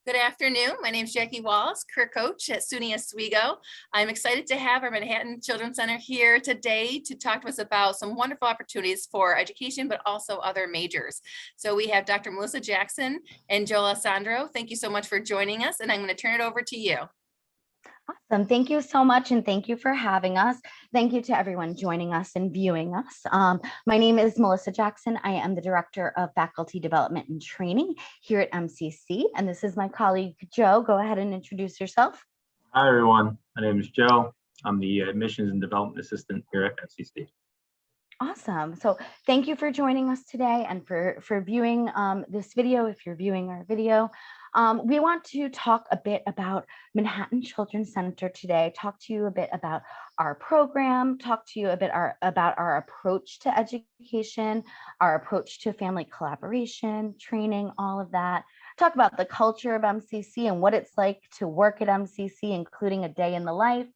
Good afternoon. My name is Jackie Wallace, career coach at SUNY Oswego. I'm excited to have our Manhattan Children's Center here today to talk to us about some wonderful opportunities for education, but also other majors. So we have Dr. Melissa Jackson and Joe Alesandro. Thank you so much for joining us, and I'm going to turn it over to you. Awesome. Thank you so much. And thank you for having us. Thank you to everyone joining us and viewing us. My name is Melissa Jackson. I am the Director of Faculty Development and Training here at MCC. And this is my colleague, Joe. Go ahead and introduce yourself. Hi, everyone. My name is Joe. I'm the Admissions and Development Assistant here at MCC. Awesome. So thank you for joining us today and for viewing this video. If you're viewing our video, we want to talk a bit about Manhattan Children's Center today, talk to you a bit about our program, talk to you a bit about our approach to education, our approach to family collaboration, training, all of that. Talk about the culture of MCC and what it's like to work at MCC, including a day in the life,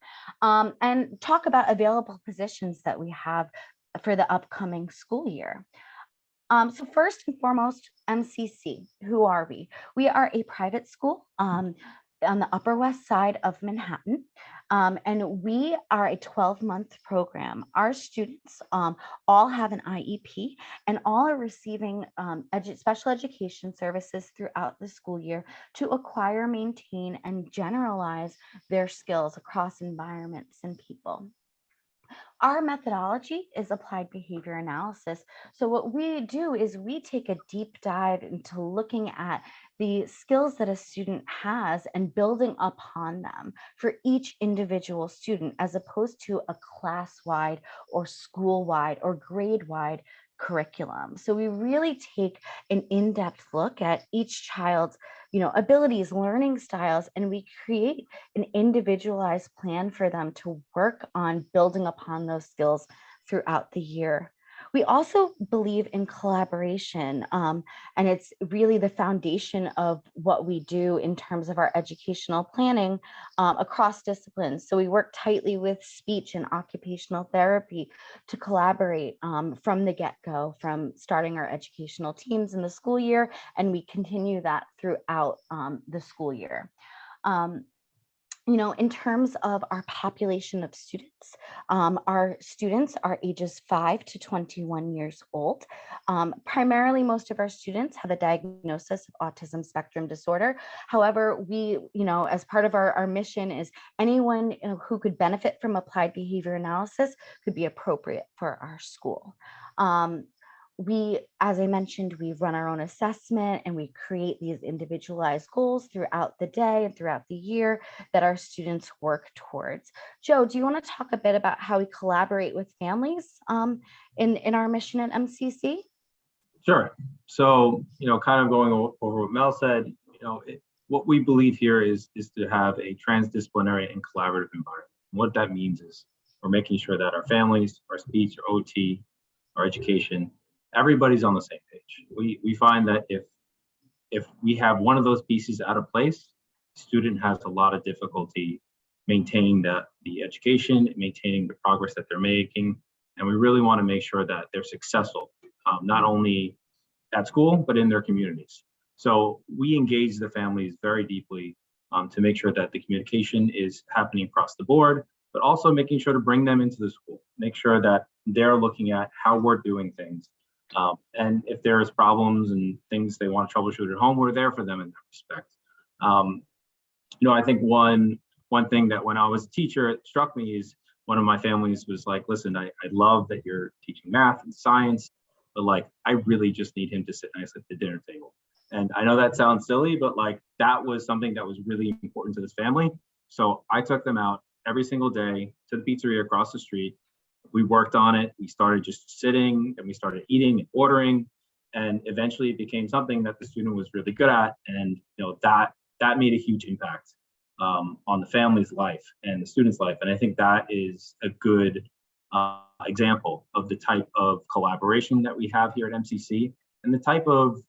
and talk about available positions that we have for the upcoming school year. So first and foremost, MCC, who are we? We are a private school on the Upper West Side of Manhattan, and we are a 12-month program. Our students all have an IEP and all are receiving special education services throughout the school year to acquire, maintain, and generalize their skills across environments and people. Our methodology is applied behavior analysis. So what we do is we take a deep dive into looking at the skills that a student has and building upon them for each individual student, as opposed to a class-wide or school-wide or grade-wide curriculum. So we really take an in-depth look at each child's abilities, learning styles, and we create an individualized plan for them to work on building upon those skills throughout the year. We also believe in collaboration, and it's really the foundation of what we do in terms of our educational planning across disciplines. So we work tightly with speech and occupational therapy to collaborate from the get-go, from starting our educational teams in the school year, and we continue that throughout the school year. In terms of our population of students, our students are ages 5 to 21 years old. Primarily, most of our students have a diagnosis of autism spectrum disorder. However, we, as part of our mission is anyone who could benefit from applied behavior analysis could be appropriate for our school. As I mentioned, we run our own assessment and we create these individualized goals throughout the day and throughout the year that our students work towards. Joe, do you want to talk a bit about how we collaborate with families in our mission at MCC? Sure. So, kind of going over what Mel said, what we believe here is to have a transdisciplinary and collaborative environment. And what that means is we're making sure that our families, our speech, our OT, our education, everybody's on the same page. We find that if we have one of those pieces out of place, the student has a lot of difficulty maintaining the education, maintaining the progress that they're making, and we really want to make sure that they're successful, not only at school, but in their communities. So we engage the families very deeply to make sure that the communication is happening across the board, but also making sure to bring them into the school, make sure that they're looking at how we're doing things. And if there's problems and things they want to troubleshoot at home, we're there for them in that respect. I think one thing that when I was a teacher, it struck me is one of my families was like, listen, I love that you're teaching math and science, but I really just need him to sit nice at the dinner table. And I know that sounds silly, but that was something that was really important to this family. So I took them out every single day to the pizzeria across the street. We worked on it. We started just sitting and we started eating and ordering. And eventually it became something that the student was really good at. And that made a huge impact on the family's life and the student's life. And I think that is a good example of the type of collaboration that we have here at MCC and the type of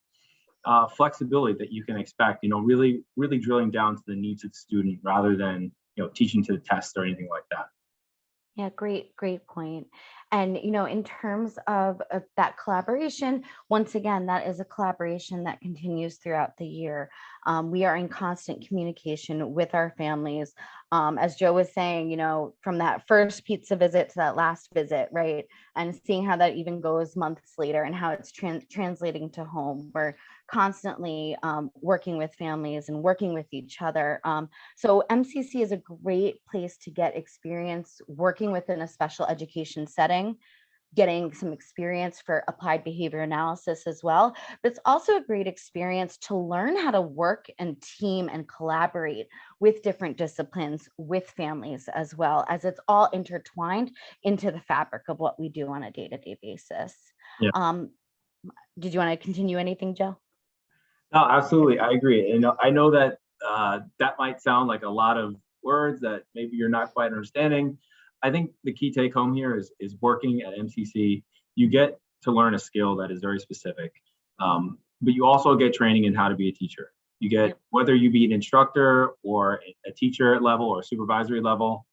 flexibility that you can expect, really drilling down to the needs of the student rather than, teaching to the test or anything like that. Yeah, great point. And, in terms of that collaboration, once again, that is a collaboration that continues throughout the year. We are in constant communication with our families. As Joe was saying, from that first pizza visit to that last visit, right? And seeing how that even goes months later and how it's translating to home. We're constantly working with families and working with each other. So MCC is a great place to get experience working within a special education setting, getting some experience for applied behavior analysis as well. But it's also a great experience to learn how to work and team and collaborate with different disciplines, with families, as well as it's all intertwined into the fabric of what we do on a day-to-day basis. Yeah. Did you want to continue anything, Joe? No, absolutely. I agree. And I know that that might sound like a lot of words that maybe you're not quite understanding. I think the key take home here is working at MCC, you get to learn a skill that is very specific, but you also get training in how to be a teacher. You get, whether you be an instructor or a teacher level or supervisory level,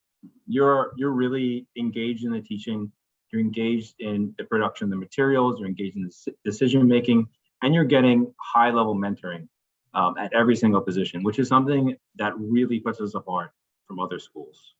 you're really engaged in the teaching, you're engaged in the production of the materials, you're engaged in the decision making, and you're getting high level mentoring at every single position, which is something that really puts us apart from other schools.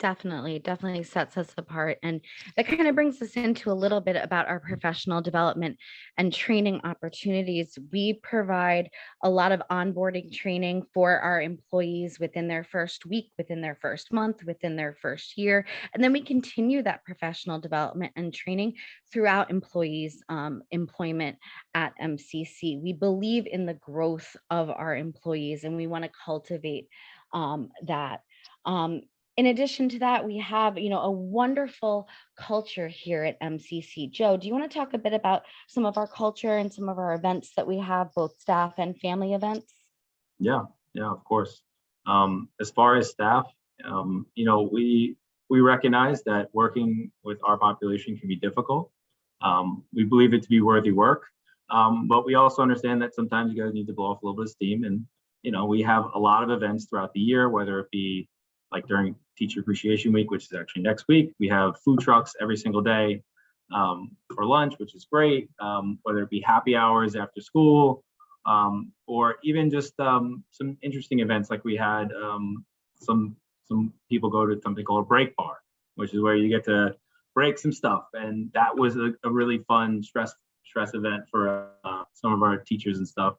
Definitely sets us apart. And that kind of brings us into a little bit about our professional development and training opportunities. We provide a lot of onboarding training for our employees within their first week, within their first month, within their first year. And then we continue that professional development and training throughout employees' employment at MCC. We believe in the growth of our employees and we want to cultivate that. In addition to that, we have, a wonderful culture here at MCC. Joe, do you want to talk a bit about some of our culture and some of our events that we have, both staff and family events? Yeah, of course. As far as staff, we recognize that working with our population can be difficult. We believe it to be worthy work, but we also understand that sometimes you guys need to blow off a little bit of steam. And, we have a lot of events throughout the year, whether it be like during Teacher Appreciation Week, which is actually next week. We have food trucks every single day for lunch, which is great, whether it be happy hours after school, or even just some interesting events like we had some people go to something called a break bar, which is where you get to break some stuff. And that was a really fun stress event for some of our teachers and stuff.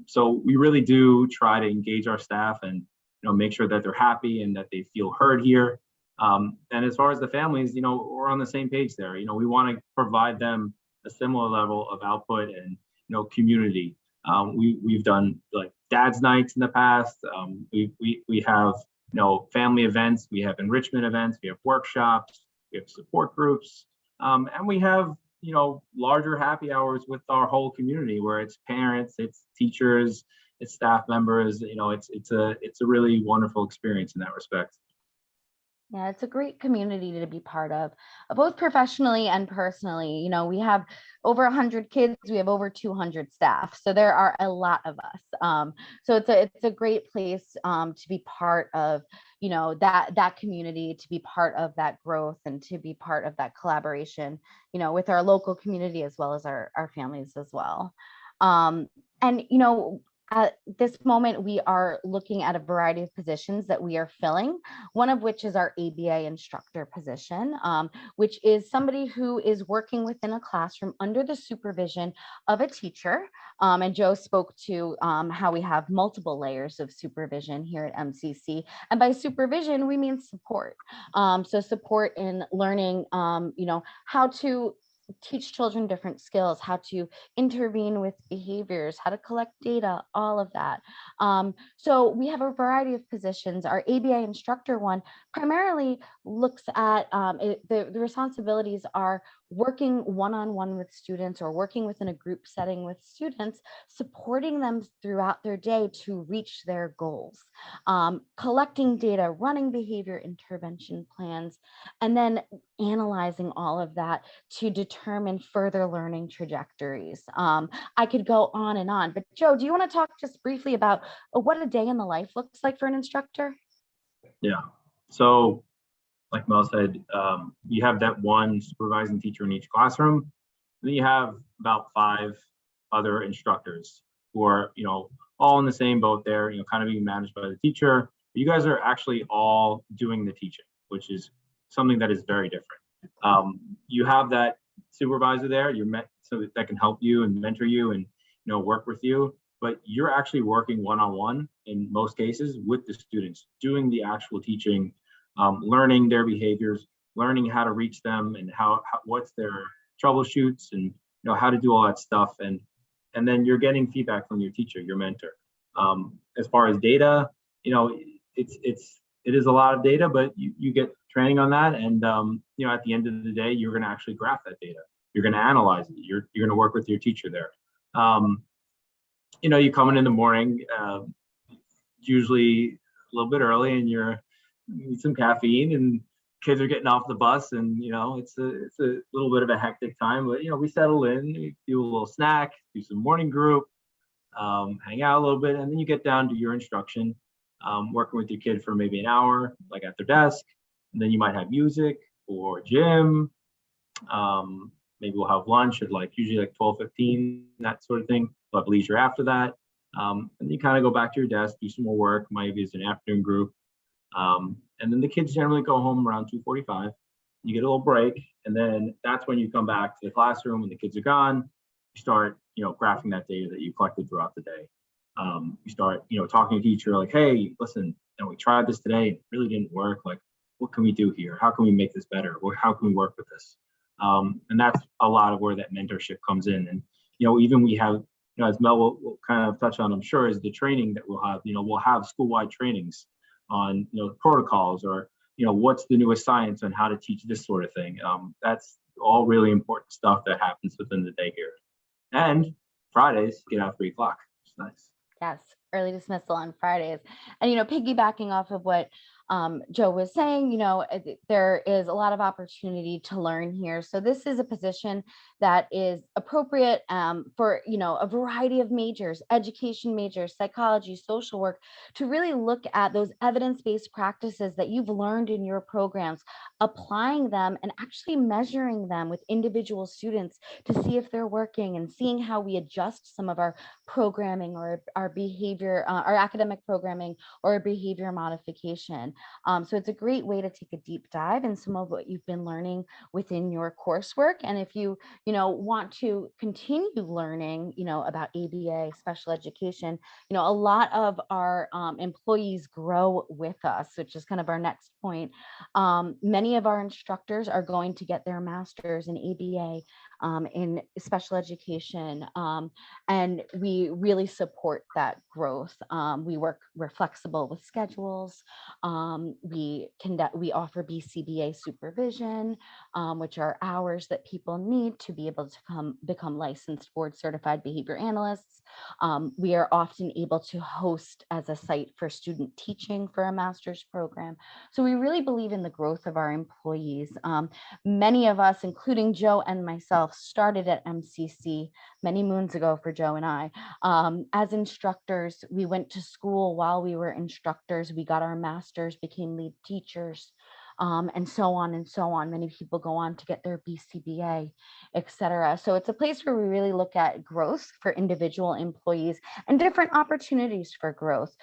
So we really do try to engage our staff and make sure that they're happy and that they feel heard here. And as far as the families, we're on the same page there. We want to provide them a similar level of output and community. We've done like dad's nights in the past. We have family events, we have enrichment events, we have workshops, we have support groups, and we have larger happy hours with our whole community where it's parents, it's teachers, it's staff members. It's a really wonderful experience in that respect. Yeah, it's a great community to be part of, both professionally and personally. We have over 100 kids, we have over 200 staff, so there are a lot of us. So it's a great place to be part of, that community, to be part of that growth, and to be part of that collaboration, with our local community as well as our families as well. And at this moment, we are looking at a variety of positions that we are filling, one of which is our ABA instructor position, which is somebody who is working within a classroom under the supervision of a teacher. And Joe spoke to how we have multiple layers of supervision here at MCC. And by supervision, we mean support. So support in learning, how to teach children different skills, how to intervene with behaviors, how to collect data, all of that. So we have a variety of positions. Our ABA instructor one primarily looks at the responsibilities are working one-on-one with students or working within a group setting with students, supporting them throughout their day to reach their goals, collecting data, running behavior intervention plans, and then analyzing all of that to determine further learning trajectories. I could go on and on, but Joe, do you want to talk just briefly about what a day in the life looks like for an instructor? Yeah. So like Mel said, you have that one supervising teacher in each classroom. Then you have about 5 other instructors who are, all in the same boat there, kind of being managed by the teacher. You guys are actually all doing the teaching, which is something that is very different. You have that supervisor there, you're meant so that can help you and mentor you and work with you, but you're actually working one-on-one in most cases with the students, doing the actual teaching, learning their behaviors, learning how to reach them and what's their troubleshoots and how to do all that stuff, and then you're getting feedback from your teacher, your mentor. As far as data, it is a lot of data, but you get training on that, and at the end of the day, you're going to actually graph that data. You're going to analyze it. You're going to work with your teacher there. You come in the morning, usually a little bit early, and you need some caffeine, and kids are getting off the bus, and it's a little bit of a hectic time, but we settle in, we do a little snack, do some morning group, hang out a little bit, and then you get down to your instruction, working with your kid for maybe an hour, like at their desk, and then you might have music or gym. Maybe we'll have lunch at usually 12:15, that sort of thing. We'll have leisure after that. And you kind of go back to your desk, do some more work, maybe it's an afternoon group. And then the kids generally go home around 2:45. You get a little break, and then that's when you come back to the classroom when the kids are gone. You start, graphing that data that you collected throughout the day. You start, talking to the teacher like, hey, listen, we tried this today, it really didn't work. Like, what can we do here? How can we make this better? Or how can we work with this? And that's a lot of where that mentorship comes in. And, even we have, as Mel will kind of touch on, I'm sure, is the training that we'll have. We'll have school-wide trainings on, protocols or, what's the newest science on how to teach this sort of thing. That's all really important stuff that happens within the day here. And Fridays, get out 3 o'clock. It's nice. Yes, early dismissal on Fridays. And, piggybacking off of what Joe was saying, there is a lot of opportunity to learn here. So this is a position that is appropriate for, a variety of majors, education majors, psychology, social work, to really look at those evidence-based practices that you've learned in your programs, applying them and actually measuring them with individual students to see if they're working and seeing how we adjust some of our programming or our behavior, our academic programming or behavior modification. So it's a great way to take a deep dive in some of what you've been learning within your coursework. And if you, want to continue learning, about ABA, special education, a lot of our employees grow with us, which is kind of our next point. Many of our instructors are going to get their master's in ABA, in special education, and we really support that growth. We're flexible with schedules. We offer BCBA supervision, which are hours that people need to be able to become licensed board certified behavior analysts. We are often able to host as a site for student teaching for a master's program. So we really believe in the growth of our employees. Many of us, including Joe and myself, started at MCC many moons ago for Joe and I. As instructors, we went to school while we were instructors. We got our masters, became lead teachers, and so on and so on. Many people go on to get their BCBA, et cetera. So it's a place where we really look at growth for individual employees and different opportunities for growth.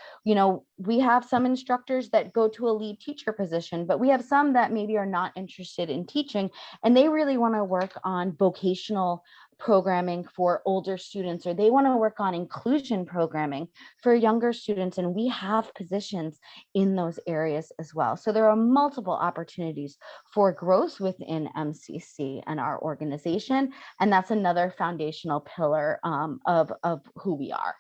We have some instructors that go to a lead teacher position, but we have some that maybe are not interested in teaching, and they really want to work on vocational programming for older students, or they want to work on inclusion programming for younger students, and we have positions in those areas as well. So there are multiple opportunities for growth within MCC and our organization, and that's another foundational pillar of who we are.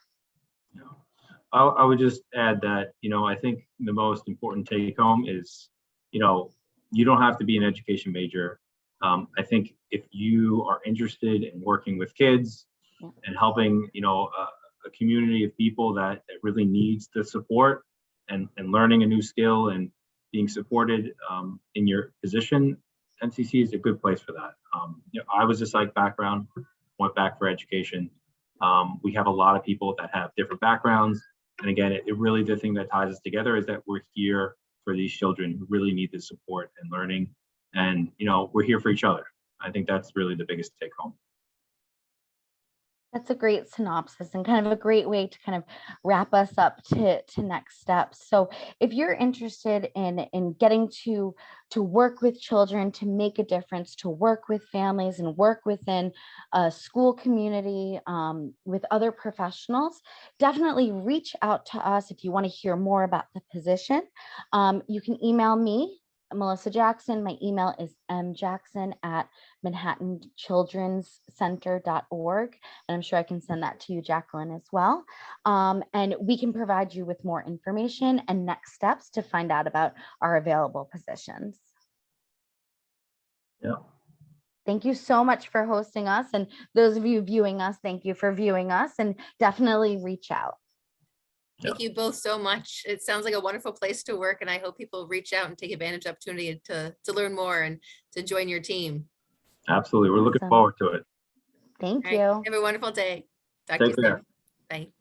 I would just add that, I think the most important take home is, you don't have to be an education major. I think if you are interested in working with kids and helping, a community of people that really needs the support and learning a new skill and being supported in your position, MCC is a good place for that. I was a psych background, went back for education. We have a lot of people that have different backgrounds. And again, it really, the thing that ties us together is that we're here for these children who really need the support and learning. And, we're here for each other. I think that's really the biggest take home. That's a great synopsis and kind of a great way to kind of wrap us up to next steps. So if you're interested in getting to work with children, to make a difference, to work with families and work within a school community with other professionals, definitely reach out to us if you want to hear more about the position. You can email me, Melissa Jackson. My email is mjackson@manhattanchildrenscenter.org. And I'm sure I can send that to you, Jacqueline, as well. And we can provide you with more information and next steps to find out about our available positions. Yeah. Thank you so much for hosting us. And those of you viewing us, thank you for viewing us, and definitely reach out. Thank you both so much. It sounds like a wonderful place to work, and I hope people reach out and take advantage of the opportunity to learn more and to join your team. Absolutely. We're looking Awesome. forward to it. Thank All right. you. Have a wonderful day. Talk to Take you care. soon. Bye.